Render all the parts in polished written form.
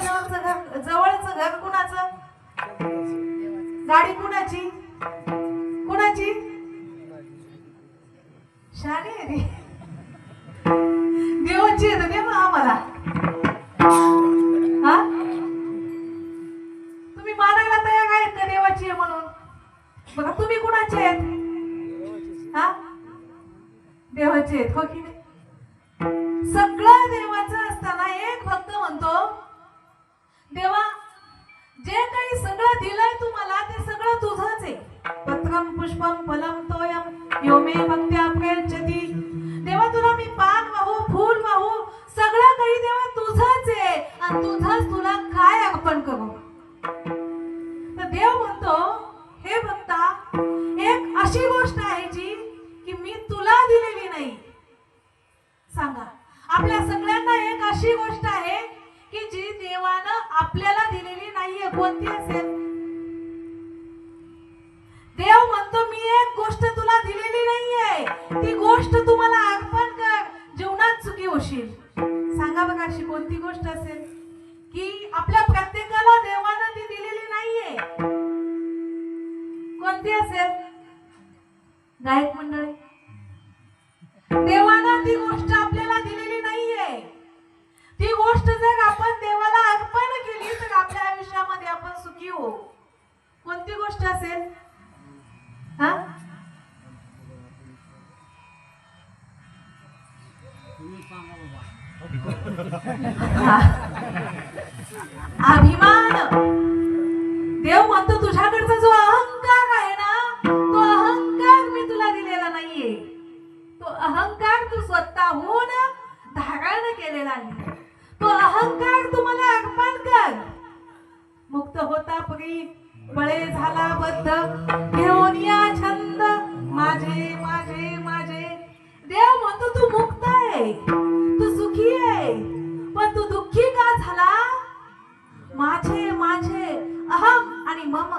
जवळचं घर, जवळचं घर कुणाचं? गाडी कुणाची? कुणाची? शाने आहे रे. देवाची आहे दे मग आम्हाला. हा, तुम्ही मानायला तयार आहेत का देवाची आहे म्हणून? बघा तुम्ही कुणाचे आहेत? हा, देवाचे आहेत, हो की नाही? सगळं देवाचं असताना एक भक्त म्हणतो, देवा जे काही सगळं दिलंय तुम्हाला ते सगळं तुझंच आहे. पत्रम पुष्पम फलम तोयम यो मे भक्त्या प्रयच्छति. देवा तुला मी पान वाहू, फूल वाहू, सगळं काही देवा तुझंच आहे आणि तुझंच तुला काय अर्पण करू? तर देव म्हणतो, हे भक्ता, एक अशी गोष्ट आहे जी की मी तुला दिलेली नाही. सांगा, आपल्या सगळ्यांना एक अशी गोष्ट आहे की जी देवानं आपल्याला दिलेली नाहीये. कोणती असेल? देव म्हणतो, मी एक गोष्ट तुला दिलेली नाहीये, ती गोष्ट तुम्हाला अर्पण कर, जीवनात सुखी होशील. सांगा बघा, अशी कोणती गोष्ट असेल की आपल्या प्रत्येकाला देवानं ती दिलेली नाहीये? कोणती असेल? गायक मंडळी, देवानं ती गोष्ट आपल्याला दिलेली नाहीये. ती गोष्ट जर आपण देवाला अर्पण केली तर आपल्या आयुष्यामध्ये आपण सुखी होऊ. कोणती गोष्ट असेल? हा, अभिमान. देव म्हणतो, तुझ्याकडचा जो अहंकार आहे ना, तो अहंकार मी तुला दिलेला नाहीये. तो अहंकार तू स्वतःहून धारण केलेला आहे. तो अहंकार तुम्हाला अर्पण कर. मुक्त होता परी बळे झाला बद्ध, घेऊन या छंद माझे माझे माझे. देव म्हणतो, तू मुक्त आहे, तू सुखी आहे, पण तू दुःखी का झाला? माझे माझे अहम आणि मम.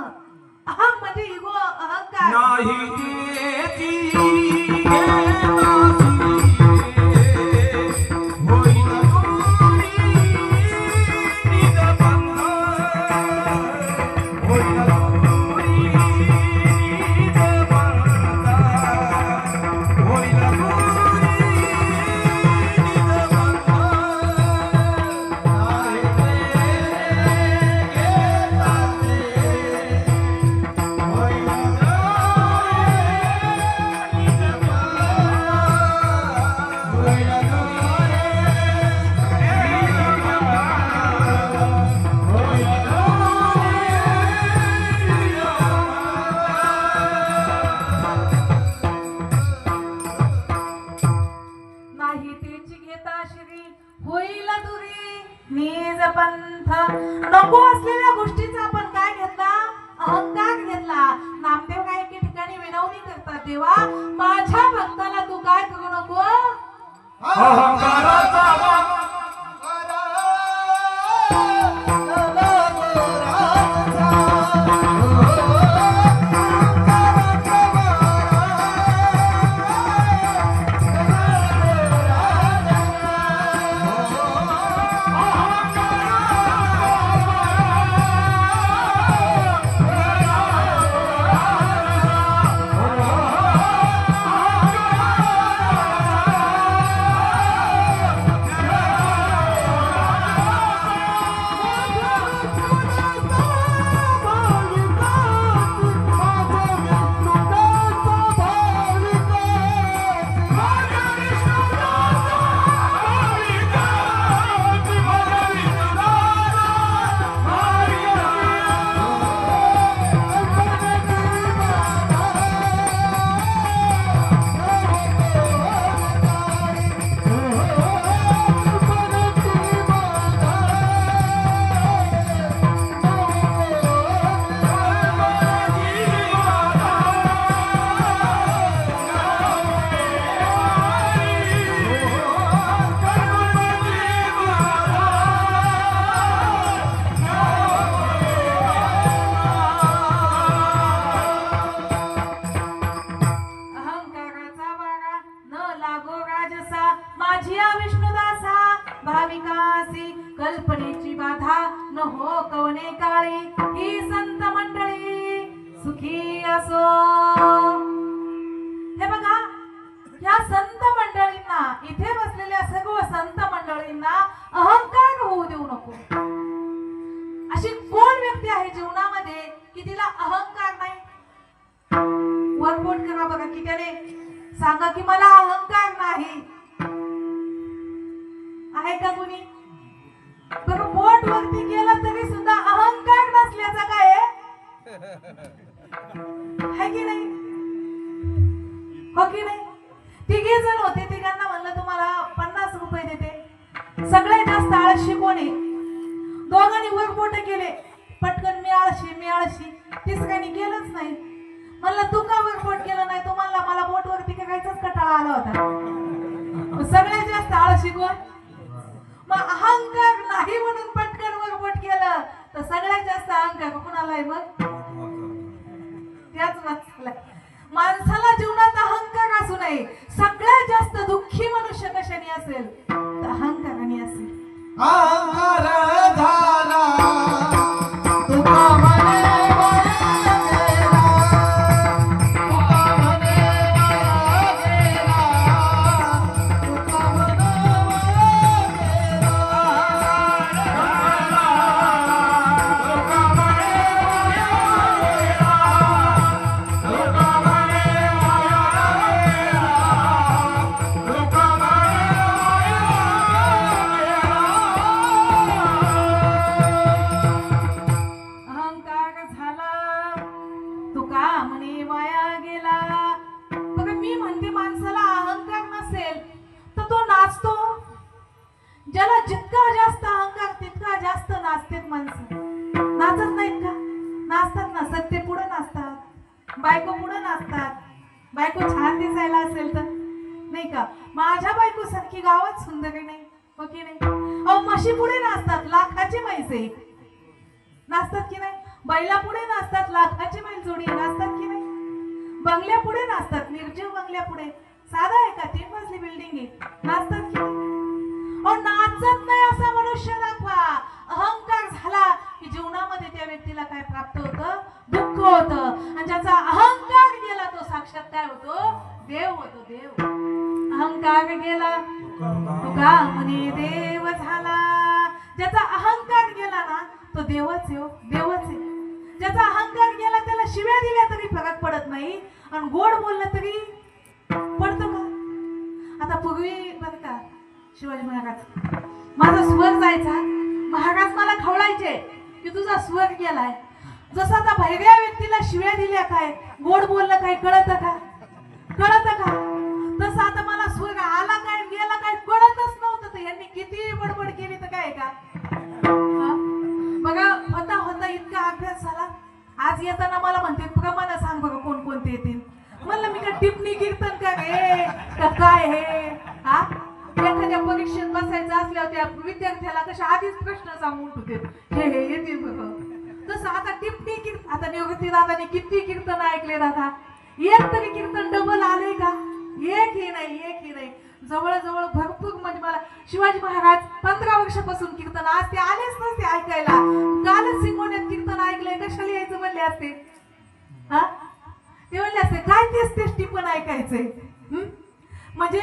अहम म्हणजे इगो, अहंकार. नको असलेल्या गोष्टीचा आपण काय घेतला? अहंकार घेतला. नामदेव काय एके ठिकाणी विनवणी करतात, देवा माझ्या भक्ताला तू काय करू नको? अहंकाराचा दुःखाची बाधा न हो कवने काळी ही संत मंडळी सुखी असो. हे बघा, या संत मंडळींना, इथे बसलेल्या सर्व संत मंडळींना अहंकार होऊ देऊ नको. अशी कोण व्यक्ती आहे जीवनामध्ये की तिला अहंकार नाही? वरपोट करा बघा की त्याने सांगा की मला अहंकार नाही. आहे का कोणी? बरं, बोट वरती केलं तरी सुद्धा अहंकार नसल्याचा काय आहे की नाही? हो की नाही? तिघे जण होते, तिघांना म्हणलं तुम्हाला 50 रुपये देते. सगळ्यात जास्त आळशी कोणी? दोघांनी वर बोट केले, पटकन मी आळशी. तिसऱ्याने केलंच नाही. म्हणलं तू का वर बोट केलं नाही? तुम्हाला मला बोट वरती करायचाच कटाळा आला होता. सगळ्यात जास्त आळशी कोण? मग अहंकार नाही म्हणून पटकन वर बोट केलं तर सगळ्यात जास्त अहंकार कुणाला आहे? मग त्याच माणसाला. माणसाला जीवनात अहंकार असू नये. सगळ्यात जास्त दुःखी मनुष्य कशाने असेल? तर अहंकाराने असेल. अहंकार झाला तुका म्हणे वाया गेला, तुका म्हणे वाया गेला, तुका म्हणे वाया गेला, तुका म्हणे वाया गेला, तुका म्हणे वाया गेला, तुका म्हणे अहंकार झाला तुका म्हणे वाया गेला. बघा, मी म्हणते माणसाला अहंकार नसेल तर तो नाचतो. ज्याला जितका जास्त अहंकार तितका जास्त नाचतेत माणसं. नाचत नाहीत का? नाचतात ना. सत्य पुढे नाचतात, बायको पुढे नाचतात. बायको छान दिसायला असेल तर नाही का? माझ्या बायको सारखी गावात सुंदर नाही, हो की नाही? अहो, म्हशी पुढे नाचतात, लाखाची म्हैसे नाचतात की नाही? बैला पुढे नाचतात, लाखाची बैल जोडी नाचतात की नाही? बंगल्या पुढे नाचतात, निर्जीव बंगल्या पुढे. साधा आहे का? 3 मजली बिल्डिंग आहे, नाचतात की नाही? अहो, नाचत नाही असा मनुष्य दाखवा. अहंकार झाला की जीवनामध्ये त्या व्यक्तीला काय प्राप्त होतं? दुःख होतं. आणि ज्याचा अहंकार गेला तो साक्षात काय होतो? देव होतो, देव. अहंकार गेला तुका म्हणे देव झाला. ज्याचा अहंकार गेला ना तो देवच आहे, देवच आहे. ज्याचा अहंकार गेला त्याला शिव्या दिल्या तरी फरक पडत नाही आणि गोड बोललं तरी पडतं का? आता पूर्वी बरं का, शिवाजी महाराज, माझा स्वर जायचा, महाराज मला खवळायचे की तुझा स्वर गेलाय. जसं आता भैऱ्या व्यक्तीला शिव्या दिल्या काय, गोड बोललं काय कळतं का? कळतं का? तसं आता मला स्वर आला काय गेला काय कळतच नव्हतं. तर यांनी किती बडबड केली तर काय का? बघा, होता इतका अभ्यास झाला. आज येताना मला म्हणते बघा मला सांग बघा कोण कोणते येतील. म्हणलं मी का टिप्पणी कीर्तन का गे का काय हे? हा, एखाद्या परीक्षेत बसायचं असल्यावर त्या विद्यार्थ्याला कशा आधीच प्रश्न सांगून होते हे हे येतील बघा. तसं आता टिप्पणी कीर्तन, आता निवृत्ती दादाने किती कीर्तन ऐकले दादा? एक तरी कीर्तन डबल आले का? एकही नाही. जवळजवळ भरपूर, म्हणजे मला शिवाजी महाराज 15 वर्षापासून कीर्तन, आज ते आलेच नसते ऐकायला. कालच सिंगोण्यात कीर्तन ऐकलंय, कशाला यायचं म्हणले असते? हा, ते म्हणले असते काय तेच टिपण ऐकायचंय. म्हणजे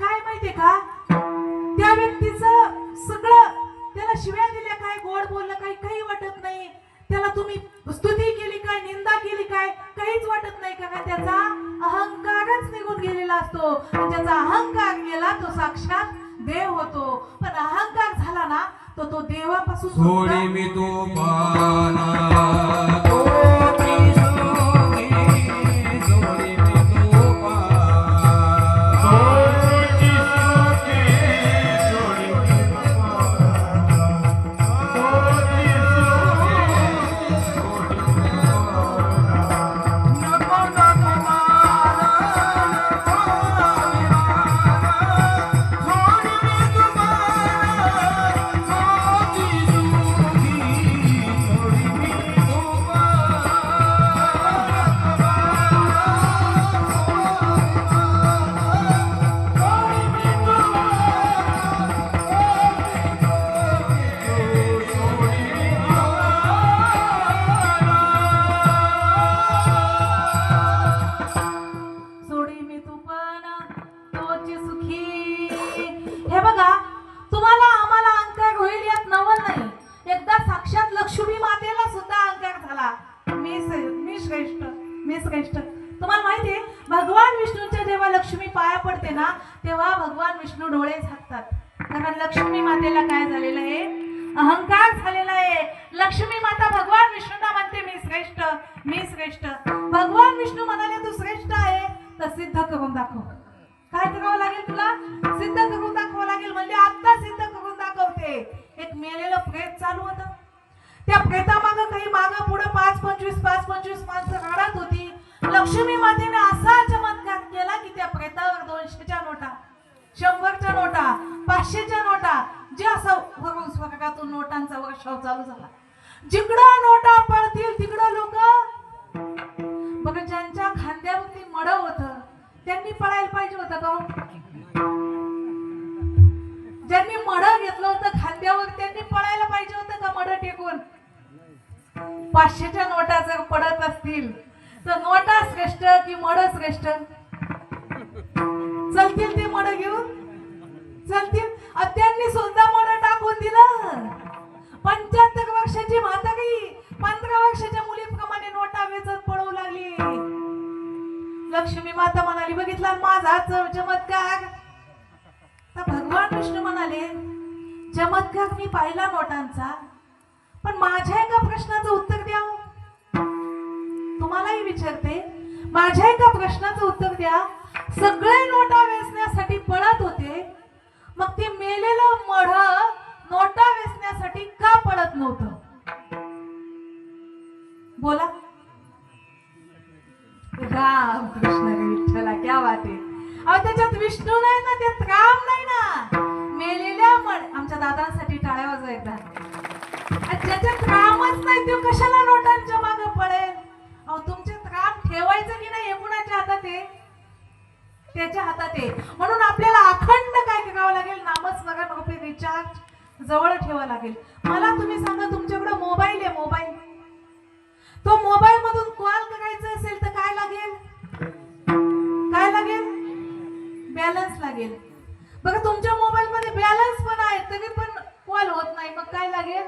काय माहितीये का, त्या व्यक्तीचं सगळं, त्याला शिव्या दिल्या काय, गोड बोललं काय, काही वाटत नाही. त्याला तुम्ही स्तुती केली काय, निंदा केली काय, काहीच वाटत नाही. का त्याचा अहंकारच निघून गेलेला असतो. ज्याचा अहंकार गेला तो साक्षात देव होतो. पण अहंकार झाला ना तो देवापासून सोडी मी तो पाना श्रेष्ठ, मी श्रेष्ठ. तुम्हाला माहितीये भगवान विष्णूच्या जेव्हा लक्ष्मी पाया पडते ना तेव्हा भगवान विष्णू डोळे झाकतात. कारण लक्ष्मी मातेला काय झालेलं आहे, अहंकार झालेला आहे. लक्ष्मी माता भगवान विष्णूंना म्हणते मी श्रेष्ठ, मी श्रेष्ठ. भगवान विष्णू म्हणाले तू श्रेष्ठ आहे तर सिद्ध करून दाखव. काय करावं लागेल तुला, सिद्ध करून दाखवावं लागेल. म्हणजे आता सिद्ध करून दाखवते. एक मेलेलं प्रेत चालू होतं, त्या प्रेतामागं काही मागं पुढे 5-25 माणसं रडत होती. लक्ष्मी मातेने असा चमत्कार केला की त्या प्रेतावर 200च्या नोटा, 100च्या नोटा, 500च्या नोटा, जे असं वरून स्वर्गातून नोटांचा वर्षाव चालू झाला. जिकडं नोटा पडतील तिकडं लोक बघा, ज्यांच्या खांद्यावरती मड होतं त्यांनी पळायला पाहिजे होतं का? ज्यांनी मड घेतलं होतं खांद्यावर त्यांनी पळायला पाहिजे होतं का? मड टेकून 500च्या नोटा जर पडत असतील तर नोटा श्रेष्ठ की मड श्रेष्ठ? चलतील ते मड घेऊन, चलतील. त्यांनी सुद्धा मड टाकून दिलं. 75 वर्षाची म्हातारी 15 वर्षाच्या मुलीप्रमाणे नोटा वेचत पळवू लागली. लक्ष्मी माता म्हणाली बघितला माझा चमत्कार. तर भगवान विष्णू म्हणाले चमत्कार मी पाहिला नोटांचा, पण माझ्या एका प्रश्नाचं उत्तर द्या. तुम्हालाही विचारते, माझ्या एका प्रश्नाचं उत्तर द्या. सगळे नोटा वेचण्यासाठी पळत होते, मग ते मेलेलं मढ नोटा वेचण्यासाठी का पळत नव्हतं? बोला. राम कृष्ण विठ्ठला, क्या बात आहे. अहो त्याच्यात विष्णू नाही ना, त्यात राम नाही ना. मेलेल्या मड, आमच्या दादांसाठी टाळ्या वाजवा एकदा. ज्याच्यात रामच नाही तो कशाला नोटांच्या मागे पळेल? अहो तुमच्यात राम ठेवायचं की नाही हे कुणाच्या हातात आहे? त्याच्या हातात आहे. म्हणून आपल्याला अखंड काय करावं लागेल, नामस्मरण रूपी रिचार्ज जवळ ठेवावं लागेल. मला तुम्ही सांगा, तुमच्याकडे मोबाईल आहे, मोबाईल, तो मोबाईल मधून कॉल करायचा असेल तर काय लागेल? काय लागेल? बॅलन्स लागेल. बघा तुमच्या मोबाईल मध्ये बॅलन्स पण आहे तरी पण कॉल होत नाही, मग काय लागेल?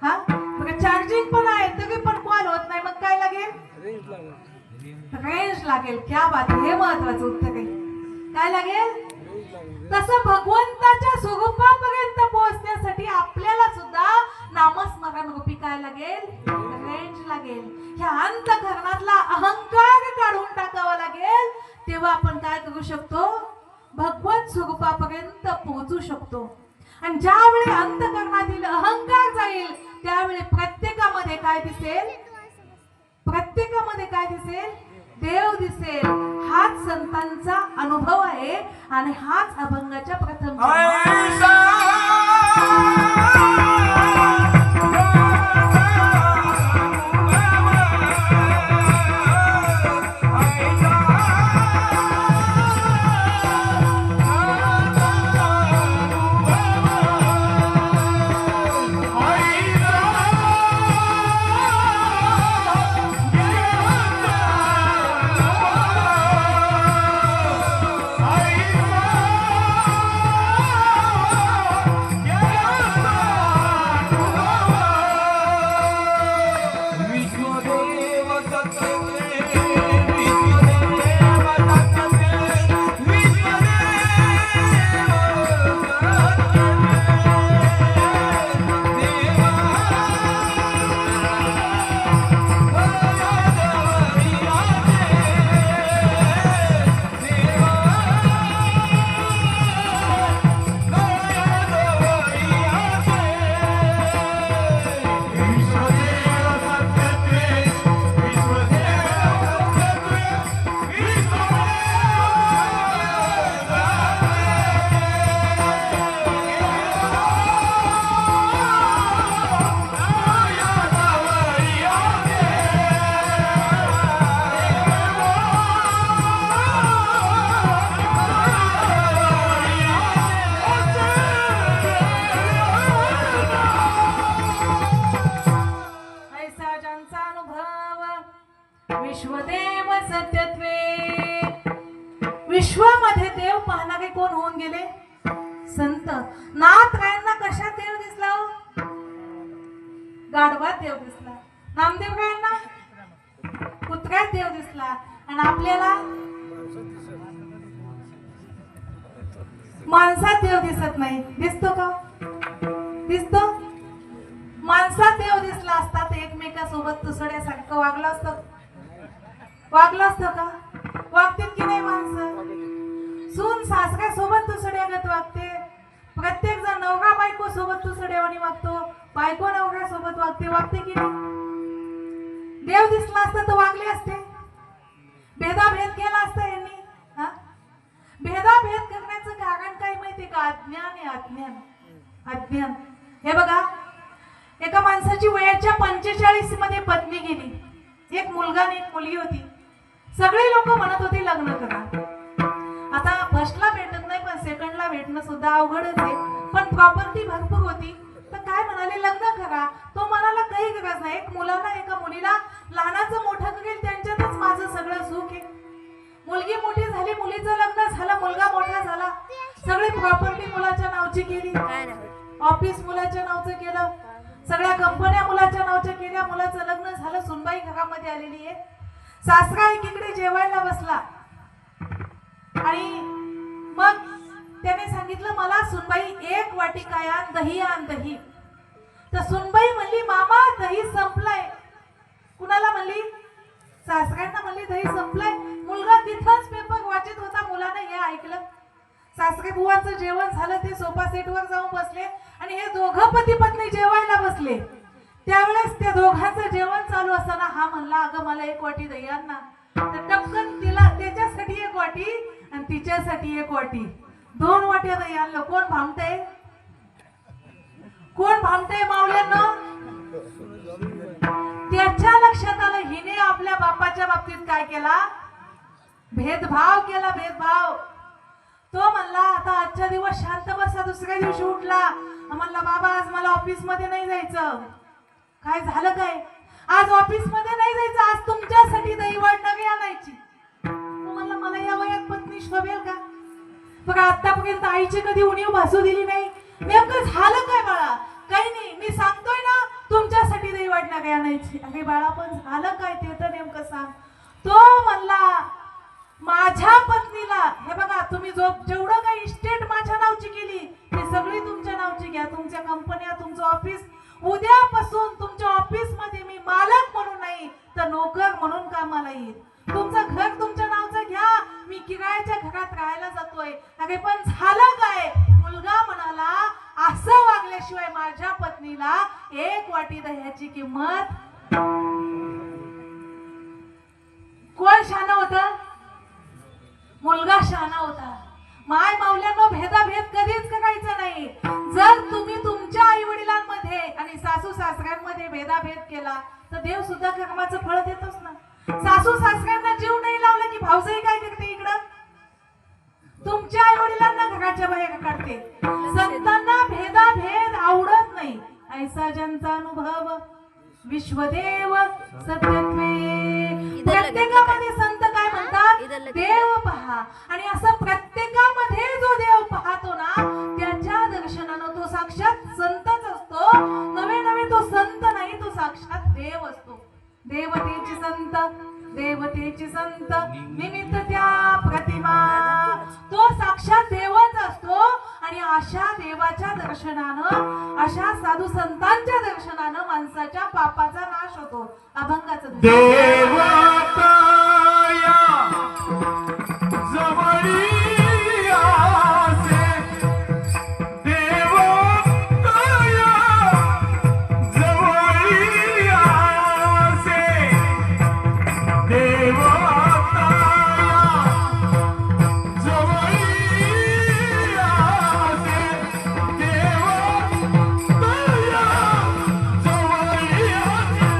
हा बघा चार्जिंग पण आहे तरी पण कॉल होत नाही, मग काय लागेल? रेंज लागेल. क्या बात, हे महत्वाचं उत्तर आहे. काय लागेल? तसं भगवंताच्या स्वरूपापर्यंत पोहोचण्यासाठी आपल्याला सुद्धा नामस्मरण रूपी काय लागेल? रेंज लागेल. ह्या अंतःकरणातला अहंकार काढून टाकावा लागेल. तेव्हा आपण काय करू शकतो? भगवत स्वरूपापर्यंत पोहोचू शकतो. आणि ज्यावेळी अंतःकरणातील अहंकार जाईल त्यावेळी प्रत्येकामध्ये काय दिसेल? प्रत्येकामध्ये काय दिसेल? देव दिसेल. हाच संतांचा अनुभव आहे आणि हाच अभंगाच्या प्रथम विश्वदेव सत्यत्वे. विश्वामध्ये देव पाहणारे कोण होऊन गेले? संत. नाथरायांना कशात देव दिसला? गाढवात देव दिसला. नामदेव रायांना सगळ्यात देव दिसला आणि आपल्याला माणसात देव दिसत नाही. दिसतो का? दिसतो? माणसात देव दिसला असता तर एकमेकासोबत तुसड्यासारखं वागलं असतं. वागलं असतं का? वागतील की नाही माणसं? सून सासऱ्यासोबत तुसड्यागत वागते. प्रत्येक जण नवरा बायको सोबत तुसड्यावानी वागतो. बायको नवऱ्या सोबत वागते की नाही? देव दिसला असता तर वागले असते. भेदाभेद केला असता यांनी. हा, भेदाभेद करण्याचं कारण काय माहितीये का? अज्ञान आहे. अज्ञान. हे बघा, एका माणसाची वयाच्या 45 मध्ये पत्नी गेली. एक मुलगा आणि एक मुलगी होती. सगळे लोक म्हणत होते लग्न करा. आता फर्स्टला भेटत नाही पण सेकंडला भेटणं सुद्धा अवघडच आहे. पण प्रॉपर्टी भरपूर होती तर काय म्हणाले, लग्न करा. तो म्हणाला काही गरज नाही. एक मुलाला एका मुलीला लहानाचं मोठं करेल त्यांच्यातच माझं सगळं सुख आहे. मुलगी मोठी झाली, मुलीचं लग्न झालं, मुलगा मोठा झाला. सगळी प्रॉपर्टी मुलाच्या नावची केली. ऑफिस मुलाच्या नावचं केलं. सगळ्या कंपन्या मुलाच्या नावच्या केल्या. मुलाचं लग्न झालं. सुनबाई घरामध्ये आलेली आहे. सासरा एकीकडे जेवायला बसला आणि मग त्याने सांगितलं, मला सुनबाई 1 वाटी काय आण, दही आण, दही. तर सुनबाई म्हणली, मामा दही संपलाय. कुणाला म्हणली? सासऱ्यांना म्हणली दही संपलाय. मुलगा तिथंच पेपर वाचत होता. मुलानं हे ऐकलं. सासरे बुवांचं जेवण झालं. ते सोफा सेटवर जाऊन बसले आणि हे दोघं पती पत्नी जेवायला बसले. त्यावेळेस त्या दोघांचं जेवण चालू असताना हा म्हणला, अगं मला 1 वाटी दही आण ना. तर टपकन तिला त्याच्यासाठी 1 वाटी आणि तिच्यासाठी 1 वाटी, 2 वाट्या दही आणलं. कोण भामटय? कोण भामटय मावल्यांना? त्याच्या लक्षात आलं हिने आपल्या बापाच्या बाबतीत काय केला? भेदभाव केला. भेदभाव. तो म्हणला, आता आजच्या दिवस शांत बसा. दुसऱ्या दिवशी उठला म्हणला, बाबा आज मला ऑफिस मध्ये नाही जायचं. काय झालं? काय आज ऑफिस मध्ये नाही जायचं? आज तुमच्यासाठी दही वाढणारी आणायची. तो म्हणला, मला या वयात पत्नी शोभेल का? बघा, आतापर्यंत आईची कधी उणीव भासू दिली नाही. नेमकं झालं काय बाळा? काही नाही, मी सांगतोय ना तुमच्यासाठी दही वाढणारी आणायची. अरे बाळा, पण झालं काय ते तर नेमकं सांग. तो म्हणला, माझ्या पत्नीला, हे बघा तुम्ही जेवढं काही इस्टेट माझ्या नावची केली ते सगळी तुमच्या नावची घ्या. तुमच्या कंपन्या, तुमचं ऑफिस, उद्यापासून तुमच्या ऑफिस मध्ये मी मालक म्हणून नाही तर नोकर म्हणून कामाला येईल. तुमचं घर तुमच्या नावचं घ्या. मी किरायाच्या घरात राहायला जातोय. अरे पण झालं काय? मुलगा म्हणाला, असं वागल्याशिवाय माझ्या पत्नीला 1 वाटी दह्याची किंमत. कोण शहाणा होता? मुलगा शहाणा होता. माय मावल्यांनो, भेदाभेद कधीच करायचा नाही. जर तुम्ही तुमच्या आई वडिलांमध्ये आणि सासू सासऱ्यांमध्ये भेदाभेद केला तर देव सुद्धा कर्माचं फळ देतोच ना. सासू सासऱ्यांना जीव नाही लावला की भावजाई काय करते? इकडं तुमच्या आई वडिलांना घराच्या बाहेर काढते. संतांना भेदाभेद आवडत नाही. ऐसा ज्यांचा अनुभव विश्वदेव सत्यत्वे. प्रत्येकामध्ये संत काय म्हणतात? देव पहा. आणि असं प्रत्येकामध्ये जो देव पाहतो ना त्याच्या दर्शनानं तो साक्षात संतच असतो. नवे नवे तो संत नाही, तो साक्षात देव असतो. देवतेची संत, देवतेची संत निमित्त त्या प्रतिमा. तो साक्षात देवच असतो. आणि अशा देवाच्या दर्शनानं, अशा साधू संतांच्या दर्शनानं माणसाच्या पापाचा नाश होतो. अभंगाचं देवता जवळी आसे, देवता जवळी आसे, देवता जवळी आसे, देवता जवळी आसे.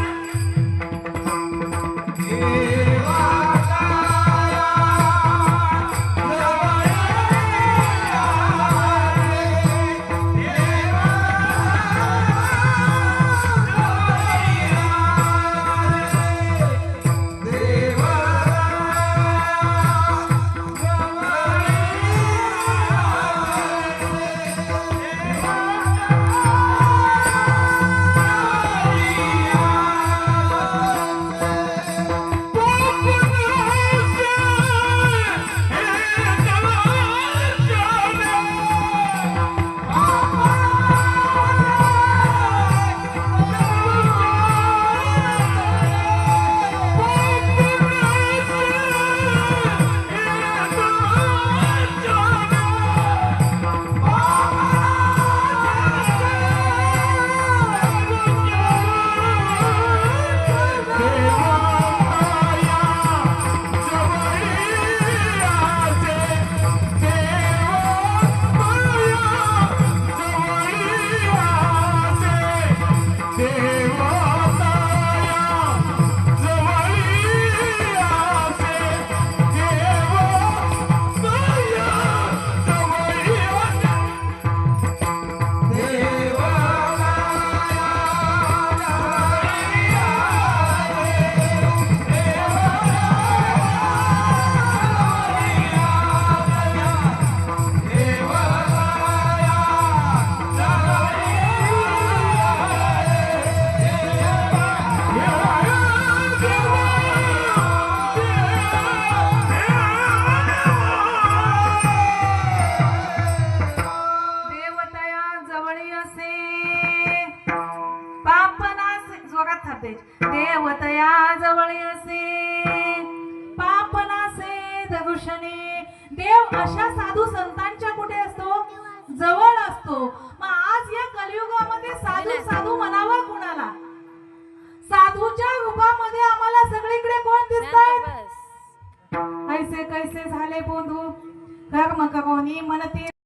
तेज देवतया जवळ असे पाप नासे दगुशने. देव अशा साधू संतांच्या कुठे असतो? जवळ असतो. मग आज या कलियुगामध्ये साधू साधू म्हणावा कुणाला? साधूच्या रूपामध्ये आम्हाला सगळीकडे कोण दिसतात? कैसे कैसे झाले बोंधू कर्म करोनी मनते